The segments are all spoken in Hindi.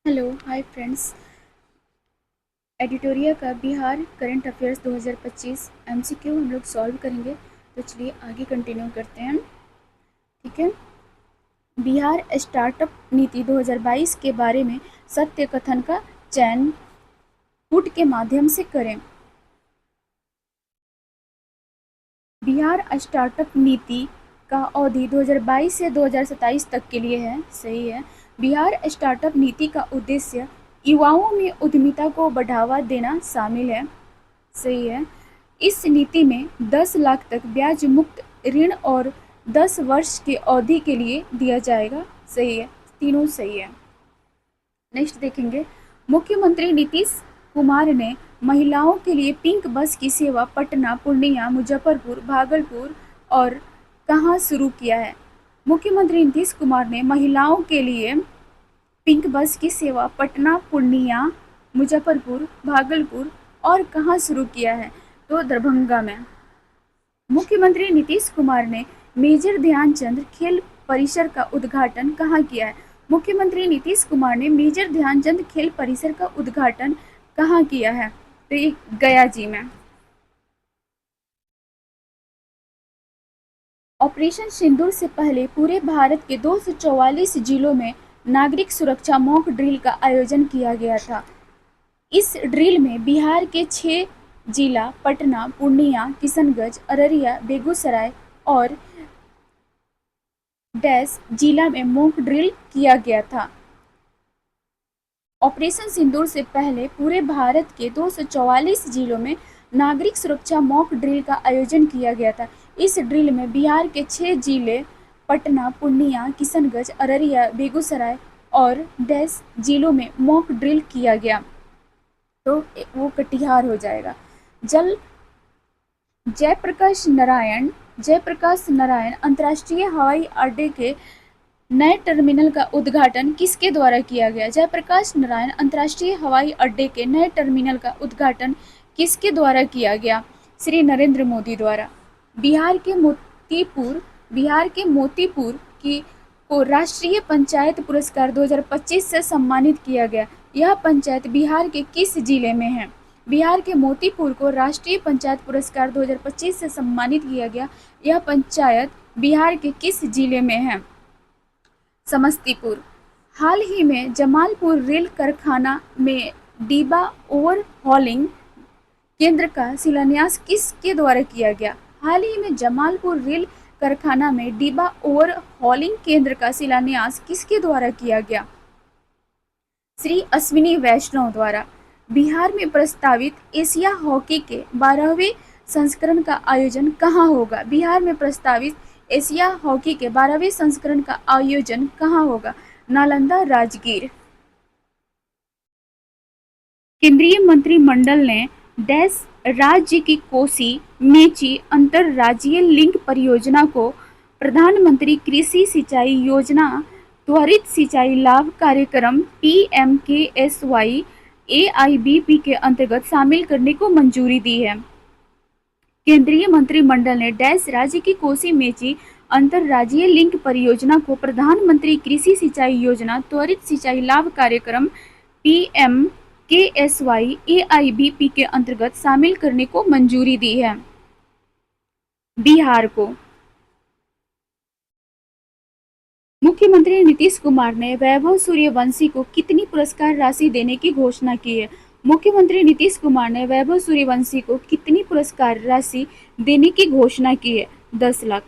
Hello hi friends. एडिटोरिया का बिहार करंट अफेयर्स 2025 एमसीक्यू हम लोग सॉल्व करेंगे। तो चलिए आगे कंटिन्यू करते हैं। ठीक है। बिहार स्टार्टअप नीति 2022 के बारे में सत्य कथन का चयन पुट के माध्यम से करें। बिहार स्टार्टअप नीति का अवधि 2022 से 2027 तक के लिए है। सही है। बिहार स्टार्टअप नीति का उद्देश्य युवाओं में उद्यमिता को बढ़ावा देना शामिल है। सही है। इस नीति में 10 लाख तक ब्याज मुक्त ऋण और 10 वर्ष की अवधि के लिए दिया जाएगा। सही है। तीनों सही है। नेक्स्ट देखेंगे। मुख्यमंत्री नीतीश कुमार ने महिलाओं के लिए पिंक बस की सेवा पटना, पूर्णिया, मुजफ्फरपुर, भागलपुर और कहाँ शुरू किया है। मुख्यमंत्री नीतीश कुमार ने महिलाओं के लिए पिंक बस की सेवा पटना, पूर्णिया, मुजफ्फरपुर, भागलपुर और कहाँ शुरू किया है। तो दरभंगा में। मुख्यमंत्री नीतीश कुमार ने मेजर ध्यानचंद खेल परिसर का उद्घाटन कहाँ किया है। मुख्यमंत्री नीतीश कुमार ने मेजर ध्यानचंद खेल परिसर का उद्घाटन कहाँ किया है। तो ये गया जी में। ऑपरेशन सिंदूर से पहले पूरे भारत के 244 जिलों में नागरिक सुरक्षा मॉक ड्रिल का आयोजन किया गया था। इस ड्रिल में बिहार के 6 जिला पटना, पूर्णिया, किशनगंज, अररिया, बेगूसराय और जिला में मॉक ड्रिल किया गया था। ऑपरेशन सिंदूर से पहले पूरे भारत के 244 जिलों में नागरिक सुरक्षा मॉक ड्रिल का आयोजन किया गया था। इस ड्रिल में बिहार के 6 जिले पटना, पूर्णिया, किशनगंज, अररिया, बेगूसराय और जिलों में मॉक ड्रिल किया गया। तो वो कटिहार हो जाएगा। जल जयप्रकाश नारायण अंतर्राष्ट्रीय हवाई अड्डे के नए टर्मिनल का उद्घाटन किसके द्वारा किया गया। जयप्रकाश नारायण अंतर्राष्ट्रीय हवाई अड्डे के नए टर्मिनल का उद्घाटन किसके द्वारा किया गया। श्री नरेंद्र मोदी द्वारा। बिहार के मोतीपुर की को राष्ट्रीय पंचायत पुरस्कार 2025 से सम्मानित किया गया। यह पंचायत बिहार के किस जिले में है। बिहार के मोतीपुर को राष्ट्रीय पंचायत पुरस्कार 2025 से सम्मानित किया गया। यह पंचायत बिहार के किस जिले में है। समस्तीपुर। हाल ही में जमालपुर रेल कारखाना में डिब्बा ओवरहॉलिंग केंद्र का शिलान्यास किसके द्वारा किया गया। हाल ही में जमालपुर रेल कारखाना में डिब्बा ओवरहॉलिंग केंद्र का शिलान्यास किसके द्वारा किया गया। श्री अश्विनी वैष्णव द्वारा। बिहार में प्रस्तावित एशिया हॉकी के 12वें संस्करण का आयोजन कहाँ होगा। बिहार में प्रस्तावित एशिया हॉकी के 12वें संस्करण का आयोजन कहाँ होगा। नालंदा, राजगीर। केंद्रीय मंत्रिमंडल ने राज्य की कोसी मेची अंतरराज्यीय लिंक परियोजना को प्रधानमंत्री कृषि सिंचाई योजना त्वरित सिंचाई लाभ कार्यक्रम PMKSY AIBP के अंतर्गत शामिल करने को मंजूरी दी है। केंद्रीय मंत्रिमंडल ने राज्य की कोसी मेची अंतरराज्यीय लिंक परियोजना को प्रधानमंत्री कृषि सिंचाई योजना त्वरित सिंचाई लाभ कार्यक्रम PMKSY AIBP के अंतर्गत शामिल करने को मंजूरी दी है। बिहार को। मुख्यमंत्री नीतीश कुमार ने वैभव सूर्यवंशी को कितनी पुरस्कार राशि देने की घोषणा की है। मुख्यमंत्री नीतीश कुमार ने वैभव सूर्यवंशी को कितनी पुरस्कार राशि देने की घोषणा की है। 10 लाख।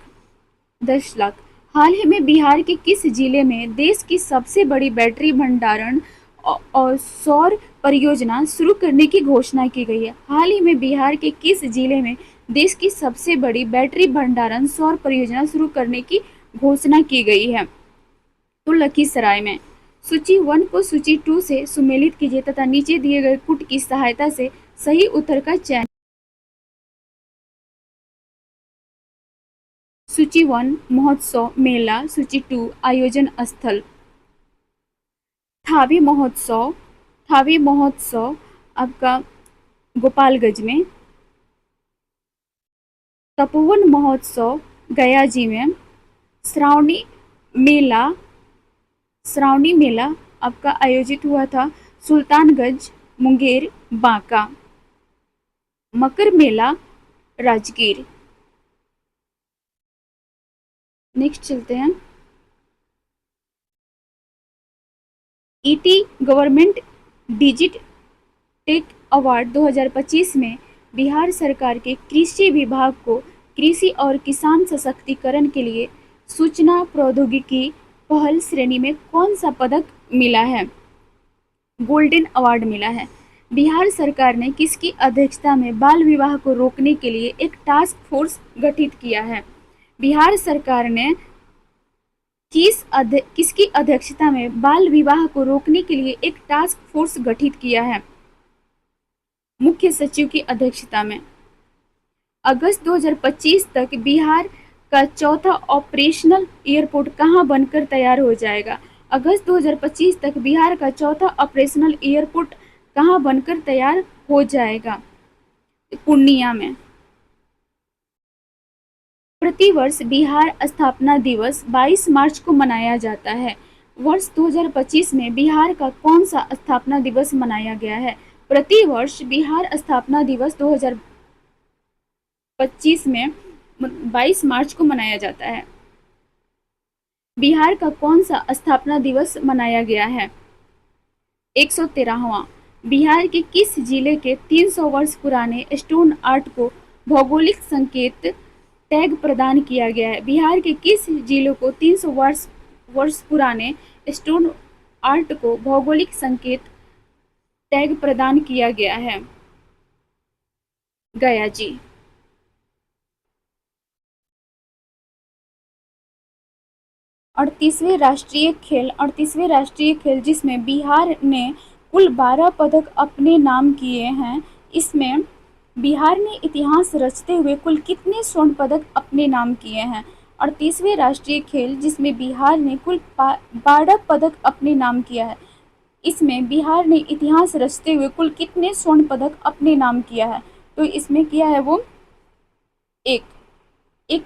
10 लाख। हाल ही में बिहार के किस जिले में देश की सबसे बड़ी बैटरी भंडारण और सौर परियोजना शुरू करने की घोषणा की गई है। हाल ही में बिहार के किस जिले में देश की सबसे बड़ी बैटरी भंडारण सौर परियोजना शुरू करने की घोषणा की गई है। तो लखीसराय में। सूची 1 को सूची 2 से सुमेलित कीजिए तथा नीचे दिए गए पुट की सहायता से सही उत्तर का चयन। सूची 1 महोत्सव मेला, सूची 2 आयोजन स्थल। थावी महोत्सव आपका गोपालगंज में। तपोवन महोत्सव गया जी में। श्रावणी मेला आपका आयोजित हुआ था सुल्तानगंज, मुंगेर, बांका। मकर मेला राजगीर। नेक्स्ट चलते हैं। ET government digit tech award 2025 में बिहार सरकार के कृषि विभाग को कृषि और किसान सशक्तिकरण के लिए सूचना प्रौद्योगिकी पहल श्रेणी में कौन सा पदक मिला है? गोल्डन अवार्ड मिला है। बिहार सरकार ने किसकी अध्यक्षता में बाल विवाह को रोकने के लिए एक टास्क फोर्स गठित किया है? बिहार सरकार ने किसकी अध्यक्षता में बाल विवाह को रोकने के लिए एक टास्क फोर्स गठित किया है? मुख्य सचिव की अध्यक्षता में। अगस्त 2025 तक बिहार का चौथा ऑपरेशनल एयरपोर्ट कहां बनकर तैयार हो जाएगा? अगस्त 2025 तक बिहार का चौथा ऑपरेशनल एयरपोर्ट कहां बनकर तैयार हो जाएगा? पूर्णिया में। प्रतिवर्ष बिहार स्थापना दिवस 22 मार्च को मनाया जाता है। वर्ष 2025 में बिहार का कौन सा स्थापना दिवस मनाया गया है? प्रतिवर्ष बिहार स्थापना दिवस 2025 में 22 मार्च को मनाया जाता है। बिहार का कौन सा स्थापना दिवस मनाया गया है? 113वां। बिहार के किस जिले के 300 वर्ष पुराने स्टोन आर्ट को भौगोलिक संकेत टैग प्रदान किया गया है? बिहार के किस जिले को 300 वर्ष पुराने स्टोन आर्ट को भौगोलिक संकेत टैग प्रदान किया गया है? गया जी। 38वें राष्ट्रीय खेल जिसमें बिहार ने कुल 12 पदक अपने नाम किए हैं, इसमें बिहार ने इतिहास रचते हुए कुल कितने स्वर्ण पदक अपने नाम किए हैं? 38वें राष्ट्रीय खेल जिसमें बिहार ने कुल 12 पदक अपने नाम किया है, इसमें बिहार ने इतिहास रचते हुए कुल कितने स्वर्ण पदक अपने नाम किया है? तो इसमें किया है वो एक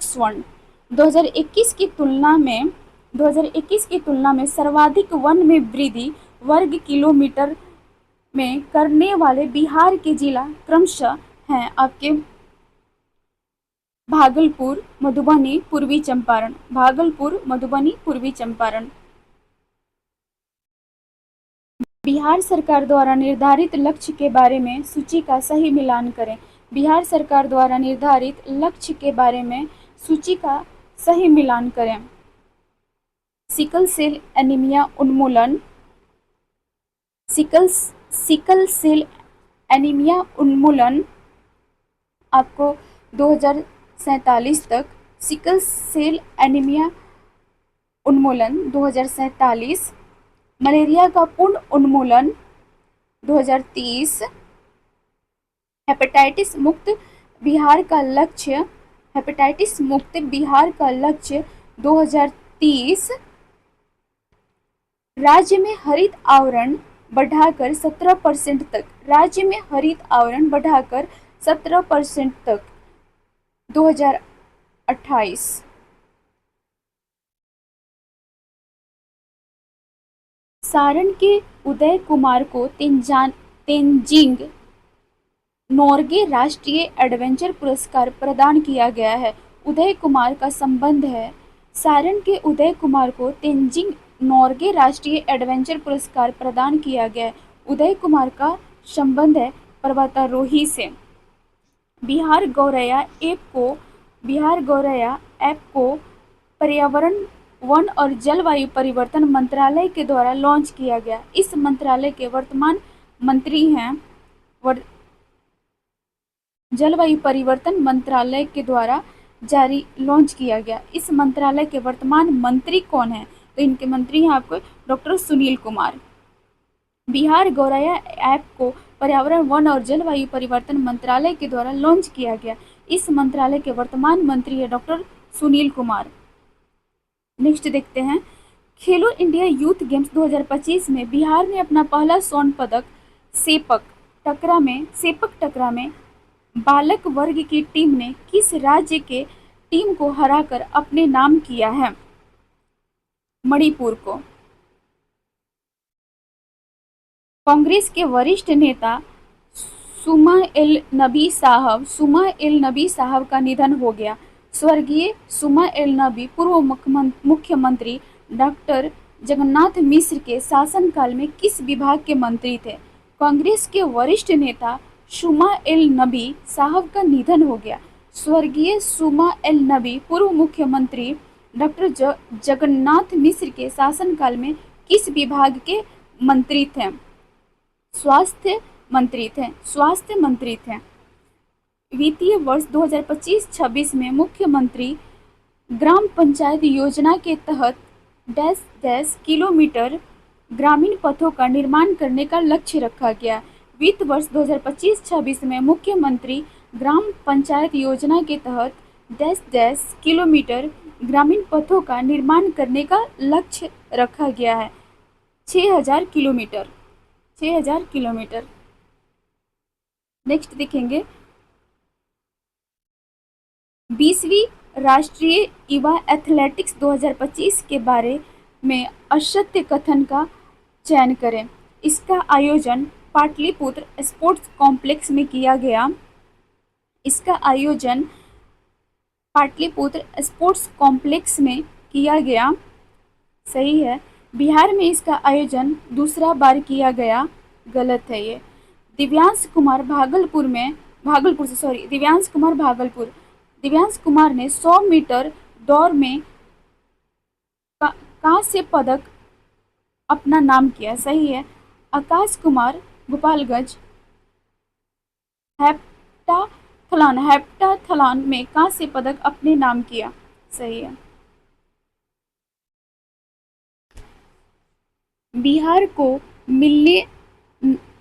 स्वर्ण। 2021 की तुलना में सर्वाधिक वन में वृद्धि वर्ग किलोमीटर में करने वाले बिहार के जिला क्रमशः हैं आपके भागलपुर, मधुबनी, पूर्वी चंपारण। भागलपुर, मधुबनी, पूर्वी चंपारण। बिहार सरकार द्वारा निर्धारित लक्ष्य के बारे में सूची का सही मिलान करें। बिहार सरकार द्वारा निर्धारित लक्ष्य के बारे में सूची का सही मिलान करें। सिकल सेल एनीमिया उन्मूलन। सिकल सेल एनीमिया उन्मूलन आपको 2047 तक, सिकल सेल एनीमिया उन्मूलन 2047, मलेरिया का पूर्ण उन्मूलन 2030, हेपेटाइटिस मुक्त बिहार का लक्ष्य 2030, राज्य में हरित आवरण बढ़ाकर 17% तक, राज्य में हरित आवरण बढ़ाकर 17% तक 2028। सारण के उदय कुमार को तेंजिंग नोर्गे राष्ट्रीय एडवेंचर पुरस्कार प्रदान किया गया है। उदय कुमार का संबंध है। सारण के उदय कुमार को तेंजिंग नोर्गे राष्ट्रीय एडवेंचर पुरस्कार प्रदान किया गया है। उदय कुमार का संबंध है पर्वतारोही से। बिहार गौरैया ऐप को पर्यावरण, वन और जलवायु परिवर्तन मंत्रालय के द्वारा लॉन्च किया गया। इस मंत्रालय के वर्तमान मंत्री हैं जलवायु परिवर्तन मंत्रालय के द्वारा लॉन्च किया गया। इस मंत्रालय के वर्तमान मंत्री कौन है? तो इनके मंत्री हैं आपको डॉक्टर सुनील कुमार। बिहार गौरैया ऐप को पर्यावरण, वन और जलवायु परिवर्तन मंत्रालय के द्वारा लॉन्च किया गया। इस मंत्रालय के वर्तमान मंत्री है डॉक्टर सुनील कुमार। नेक्स्ट देखते हैं, खेलो इंडिया यूथ गेम्स 2025 में बिहार ने अपना पहला स्वर्ण पदक सेपक टकरा में बालक वर्ग की टीम ने किस राज्य के टीम को हराकर अपने नाम किया है? मणिपुर को। कांग्रेस के वरिष्ठ नेता सुमा एल नबी साहब का निधन हो गया। स्वर्गीय सुमा एल नबी पूर्व मुख्यमंत्री डॉक्टर जगन्नाथ मिश्र के शासनकाल में किस विभाग के मंत्री थे? कांग्रेस के वरिष्ठ नेता सुमा एल नबी साहब का निधन हो गया। स्वर्गीय सुमा एल नबी पूर्व मुख्यमंत्री डॉक्टर जगन्नाथ मिश्र के शासनकाल में किस विभाग के मंत्री थे? स्वास्थ्य मंत्री थे। वित्तीय वर्ष 2025-26 में मुख्यमंत्री ग्राम पंचायत योजना के तहत डैश डैश किलोमीटर ग्रामीण पथों का निर्माण करने का लक्ष्य रखा गया। वित्त वर्ष 2025-26 में मुख्यमंत्री ग्राम पंचायत योजना के तहत डैश डैश किलोमीटर ग्रामीण पथों का निर्माण करने का लक्ष्य रखा गया है। 6000 किलोमीटर। नेक्स्ट देखेंगे 20वीं राष्ट्रीय युवा एथलेटिक्स 2025 के बारे में असत्य कथन का चयन करें। इसका आयोजन पाटलिपुत्र स्पोर्ट्स कॉम्प्लेक्स में किया गया। सही है। बिहार में इसका आयोजन दूसरा बार किया गया। गलत है ये। दिव्यांश कुमार भागलपुर। दिव्यांश कुमार ने 100 मीटर दौड़ में कांस्य पदक अपना नाम किया। सही है। आकाश कुमार गोपालगंज हेप्टाथलॉन में कांस्य पदक अपने नाम किया। सही है। बिहार को मिलने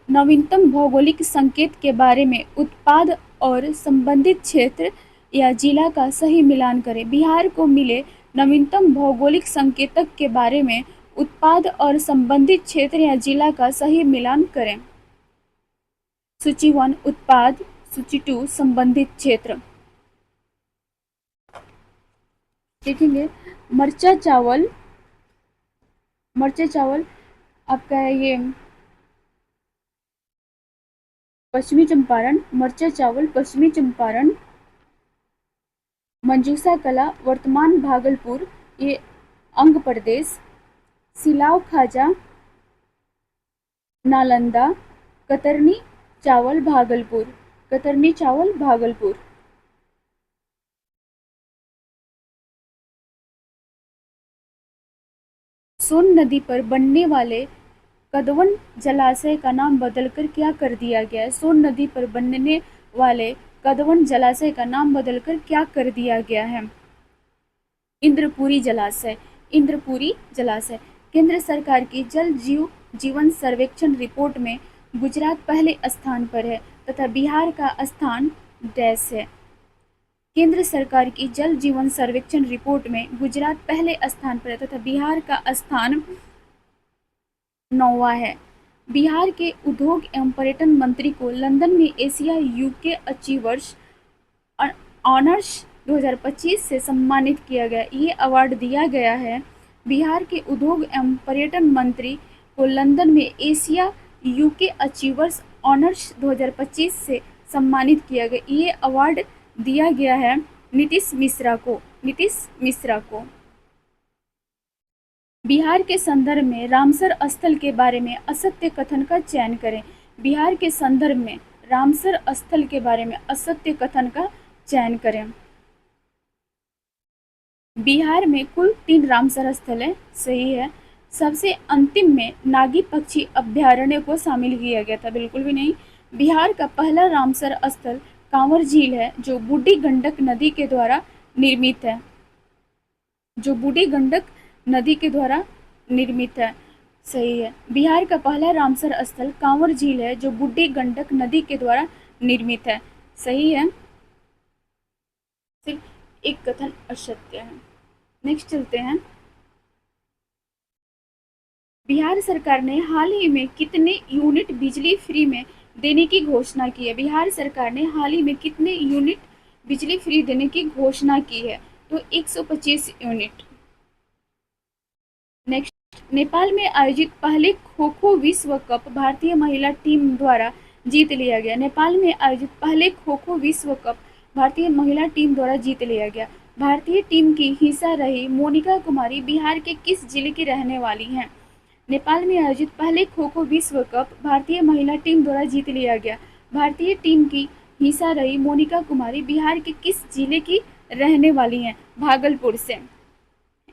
नवीनतम भौगोलिक संकेत के बारे में उत्पाद और संबंधित क्षेत्र या जिला का सही मिलान करें। बिहार को मिले नवीनतम भौगोलिक संकेतक के बारे में उत्पाद और संबंधित क्षेत्र या जिला का सही मिलान करें। सूची 1 उत्पाद, सूची 2 संबंधित क्षेत्र। देखेंगे मरचा चावल आपका ये पश्चिमी चंपारण। मरचा चावल पश्चिमी चंपारण। मंजूसा कला वर्तमान भागलपुर ये अंग प्रदेश। सिलाव खाजा नालंदा। कतरनी चावल भागलपुर। सोन नदी पर बनने वाले कदवन जलाशय का नाम बदलकर क्या कर दिया गया है? सोन नदी पर बनने वाले कदवन जलाशय का नाम बदलकर क्या कर दिया गया है? इंद्रपुरी जलाशय। केंद्र सरकार की जल जीवन सर्वेक्षण रिपोर्ट में गुजरात पहले स्थान पर है तथा बिहार का स्थान डैश है। केंद्र सरकार की जल जीवन सर्वेक्षण रिपोर्ट में गुजरात पहले स्थान पर है तथा बिहार का स्थान 9वां है। बिहार के उद्योग एवं पर्यटन मंत्री को लंदन में एशिया यूके अचीवर्स ऑनर्स 2025 से सम्मानित किया गया। ये अवार्ड दिया गया है। बिहार के उद्योग एवं पर्यटन मंत्री को लंदन में एशिया यूके अचीवर्स ऑनर्स 2025 से सम्मानित किया गया। ये अवार्ड दिया गया है नीतीश मिश्रा को। बिहार के संदर्भ में रामसर स्थल के बारे में असत्य कथन का चयन करें। बिहार के संदर्भ में रामसर स्थल के बारे में असत्य कथन का चयन करें। बिहार में कुल 3 रामसर स्थल है। सही है। सबसे अंतिम में नागी पक्षी अभ्यारण्य को शामिल किया गया था। बिल्कुल भी नहीं। बिहार का पहला रामसर स्थल कांवर झील है जो बूढ़ी गंडक नदी के द्वारा निर्मित है। सही है। बिहार का पहला रामसर स्थल कांवर झील है जो बूढ़ी गंडक नदी के द्वारा निर्मित है। सही है। सिर्फ एक कथन असत्य है। नेक्स्ट चलते हैं। बिहार सरकार ने हाल ही में कितने यूनिट बिजली फ्री में देने की घोषणा की है? बिहार सरकार ने हाल ही में कितने यूनिट बिजली फ्री देने की घोषणा की है? तो 125 यूनिट। नेपाल में आयोजित पहले खो खो विश्व कप भारतीय महिला टीम द्वारा जीत लिया गया। नेपाल में आयोजित पहले खो खो विश्व कप भारतीय महिला टीम द्वारा जीत लिया गया। भारतीय टीम की हिस्सा रही मोनिका कुमारी बिहार के किस जिले की रहने वाली हैं? नेपाल में आयोजित पहले खो खो विश्व कप भारतीय महिला टीम द्वारा जीत लिया गया। भारतीय टीम की हिस्सा रही मोनिका कुमारी बिहार के किस जिले की रहने वाली हैं? भागलपुर से।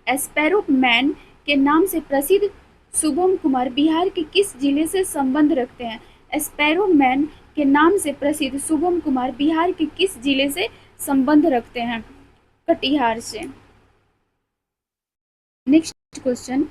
स्पैरो मैन के नाम से प्रसिद्ध शुभम कुमार बिहार के किस जिले से संबंध रखते हैं? स्पैरो मैन के नाम से प्रसिद्ध शुभम कुमार बिहार के किस जिले से संबंध रखते हैं? कटिहार से। नेक्स्ट क्वेश्चन,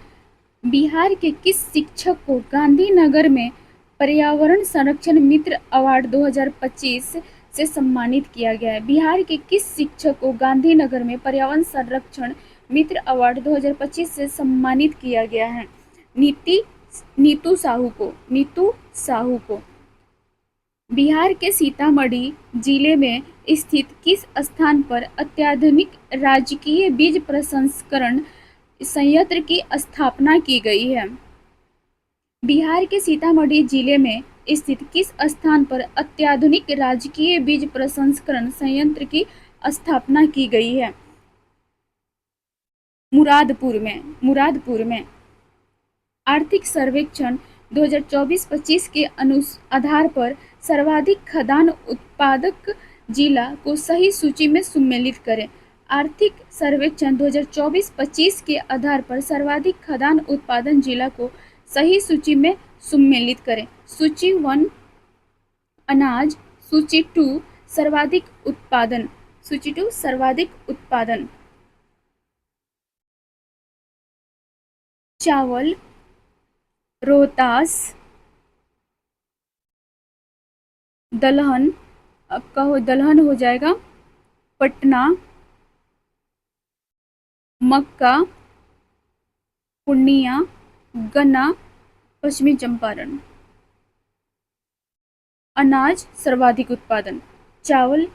बिहार के किस शिक्षक को गांधीनगर में पर्यावरण संरक्षण मित्र अवार्ड 2025 से सम्मानित किया गया है? बिहार के किस शिक्षक को गांधीनगर में पर्यावरण संरक्षण मित्र अवार्ड 2025 से सम्मानित किया गया है? नीतू साहू को। बिहार के सीतामढ़ी जिले में स्थित किस स्थान पर अत्याधुनिक राजकीय बीज प्रसंस्करण संयंत्र की स्थापना की गई है? बिहार के सीतामढ़ी जिले में स्थित किस स्थान पर अत्याधुनिक राजकीय बीज प्रसंस्करण संयंत्र की स्थापना की गई है? मुरादपुर में। आर्थिक सर्वेक्षण 2024-25 के आधार पर सर्वाधिक खदान उत्पादक जिला को सही सूची में सम्मिलित करें। आर्थिक सर्वेक्षण 2024-25 के आधार पर सर्वाधिक खदान उत्पादन जिला को सही सूची में सम्मिलित करें। सूची 1 अनाज, सूची 2 सर्वाधिक उत्पादन। चावल रोहतास, दलहन, आपका दलहन हो जाएगा पटना, मक्का पूर्णिया, गन्ना पश्चिमी चंपारण। अनाज सर्वाधिक उत्पादन, चावल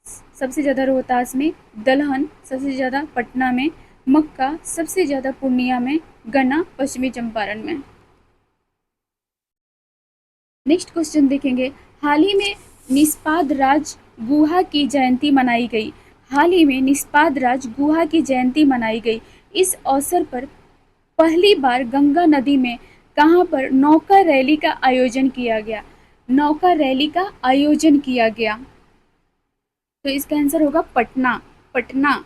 सबसे ज़्यादा रोहतास में, दलहन सबसे ज़्यादा पटना में, मक्का सबसे ज़्यादा पूर्णिया में, गन्ना पश्चिमी चंपारण में। नेक्स्ट क्वेश्चन देखेंगे, हाल ही में निष्पाद राज गुहा की जयंती मनाई गई। हाल ही में निष्पाद राज गुहा की जयंती मनाई गई। इस अवसर पर पहली बार गंगा नदी में कहां पर नौका रैली का आयोजन किया गया? नौका रैली का आयोजन किया गया, तो इसका आंसर होगा पटना।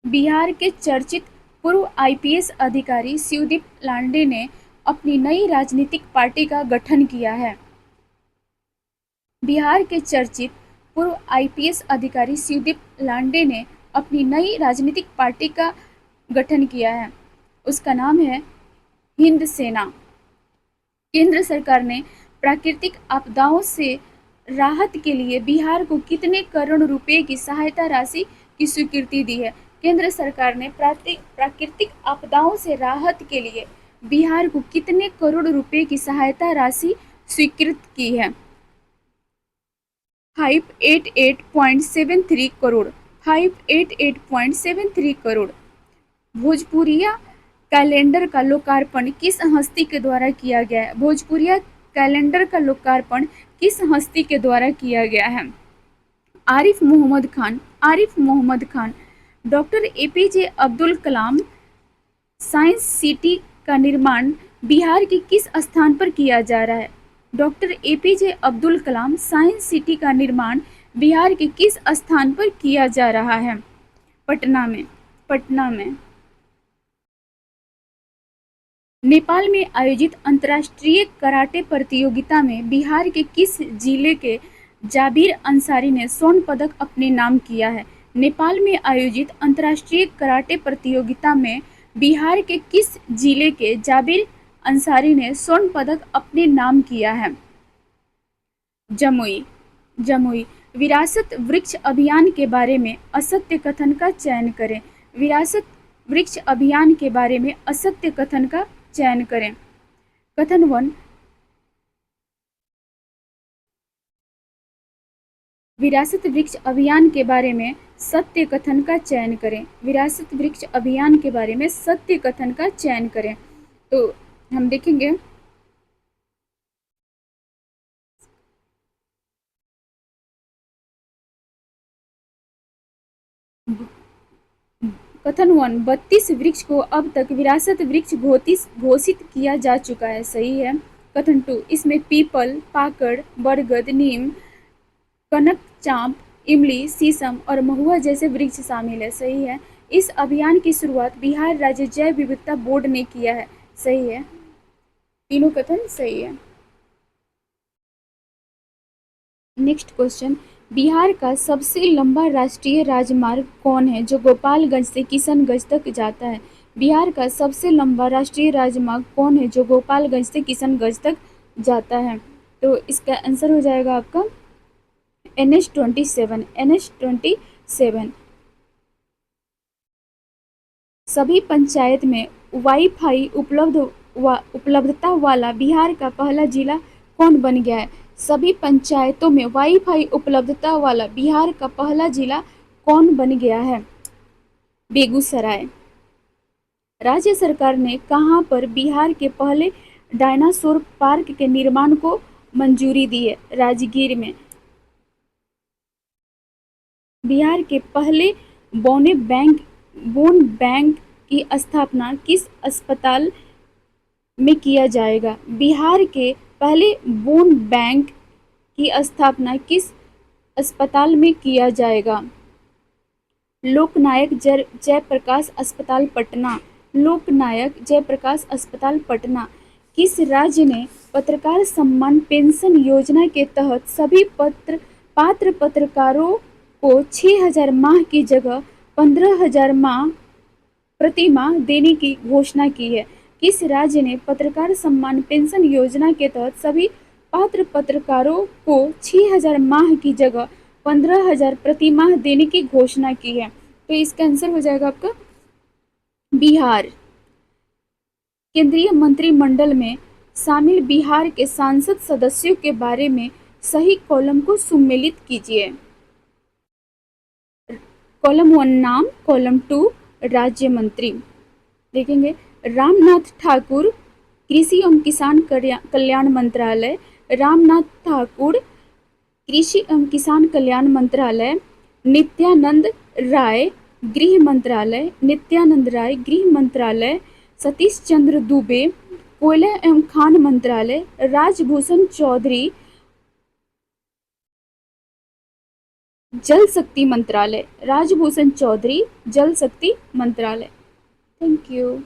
बिहार के चर्चित पूर्व आईपीएस अधिकारी शिवदीप लांडे ने अपनी नई राजनीतिक पार्टी का गठन किया है। बिहार के चर्चित पूर्व आईपीएस अधिकारी शिवदीप लांडे ने अपनी नई राजनीतिक पार्टी का गठन किया है। उसका नाम है हिंद सेना। केंद्र सरकार ने प्राकृतिक आपदाओं से राहत के लिए बिहार को कितने करोड़ रुपए की सहायता राशि की स्वीकृति दी है? केंद्र सरकार ने प्राकृतिक आपदाओं से राहत के लिए बिहार को कितने करोड़ रुपए की सहायता राशि स्वीकृत की है? 588.73 करोड़। 588.73 करोड़। भोजपुरिया कैलेंडर का लोकार्पण किस हस्ती के द्वारा किया गया है? भोजपुरिया कैलेंडर का लोकार्पण किस हस्ती के द्वारा किया गया है? Arif Mohammad Khan. Doctor APJ Abdul Kalam science city का निर्माण बिहार के किस स्थान पर किया जा रहा है? Doctor APJ Abdul Kalam science city का निर्माण बिहार के किस स्थान पर किया जा रहा है? पटना में। नेपाल में आयोजित अंतर्राष्ट्रीय कराटे प्रतियोगिता में बिहार के किस जिले के जाबिर अंसारी ने स्वर्ण पदक अपने नाम किया है? नेपाल में आयोजित अंतर्राष्ट्रीय कराटे प्रतियोगिता में बिहार के किस जिले के जाबिर अंसारी ने स्वर्ण पदक अपने नाम किया है? जमुई। विरासत वृक्ष अभियान के बारे में असत्य कथन का चयन करें। विरासत वृक्ष अभियान के बारे में असत्य कथन का चयन करें। कथन 1, विरासत वृक्ष अभियान के बारे में सत्य कथन का चयन करें। विरासत वृक्ष अभियान के बारे में सत्य कथन का चयन करें। तो हम देखेंगे कथन 1, 32 वृक्ष को अब तक विरासत वृक्ष घोषित किया जा चुका है। सही है। कथन 2, इसमें पीपल, पाकड़, बरगद, नीम, कनक, चांप, इमली, शीशम और महुआ जैसे वृक्ष शामिल है। सही है। इस अभियान की शुरुआत बिहार राज्य जैव विविधता बोर्ड ने किया है। सही है। तीनों कथन सही है। नेक्स्ट क्वेश्चन, बिहार का सबसे लंबा राष्ट्रीय राजमार्ग कौन है जो गोपालगंज से किशनगंज तक जाता है? बिहार का सबसे लंबा राष्ट्रीय राजमार्ग कौन है जो गोपालगंज से किशनगंज तक जाता है? तो इसका आंसर हो जाएगा आपका NH-27। NH-27। सभी पंचायत में वाईफाई उपलब्धता वाला बिहार का पहला जिला कौन बन गया है? सभी पंचायतों में वाईफाई उपलब्धता वाला बिहार का पहला जिला कौन बन गया है? बेगूसराय। राज्य सरकार ने कहां पर बिहार के पहले डायनासोर पार्क के निर्माण को मंजूरी दी है? राजगीर में। बिहार के पहले बोन बैंक की स्थापना किस अस्पताल में किया जाएगा? बिहार के पहले बोन बैंक की स्थापना किस अस्पताल में किया जाएगा? लोकनायक जयप्रकाश अस्पताल पटना। लोकनायक जयप्रकाश अस्पताल पटना। किस राज्य ने पत्रकार सम्मान पेंशन योजना के तहत सभी पात्र पत्रकारों को 6,000 माह की जगह 15,000 प्रति माह देने की घोषणा की है? किस राज्य ने पत्रकार सम्मान पेंशन योजना के तहत सभी पात्र पत्रकारों को 6,000 माह की जगह 15,000 प्रति माह देने की घोषणा की है? तो इसका आंसर हो जाएगा आपका बिहार। केंद्रीय मंत्रिमंडल में शामिल बिहार के सांसद सदस्यों के बारे में सही कॉलम को सुमेलित कीजिए। कॉलम 1 नाम, कॉलम 2 राज्य मंत्री। देखेंगे रामनाथ ठाकुर कृषि एवं किसान कल्याण मंत्रालय। रामनाथ ठाकुर कृषि एवं किसान कल्याण मंत्रालय। नित्यानंद राय गृह मंत्रालय। नित्यानंद राय गृह मंत्रालय। सतीश चंद्र दुबे कोयला एवं खान मंत्रालय। राजभूषण चौधरी जल शक्ति मंत्रालय। राजभूषण चौधरी जल शक्ति मंत्रालय। Thank you.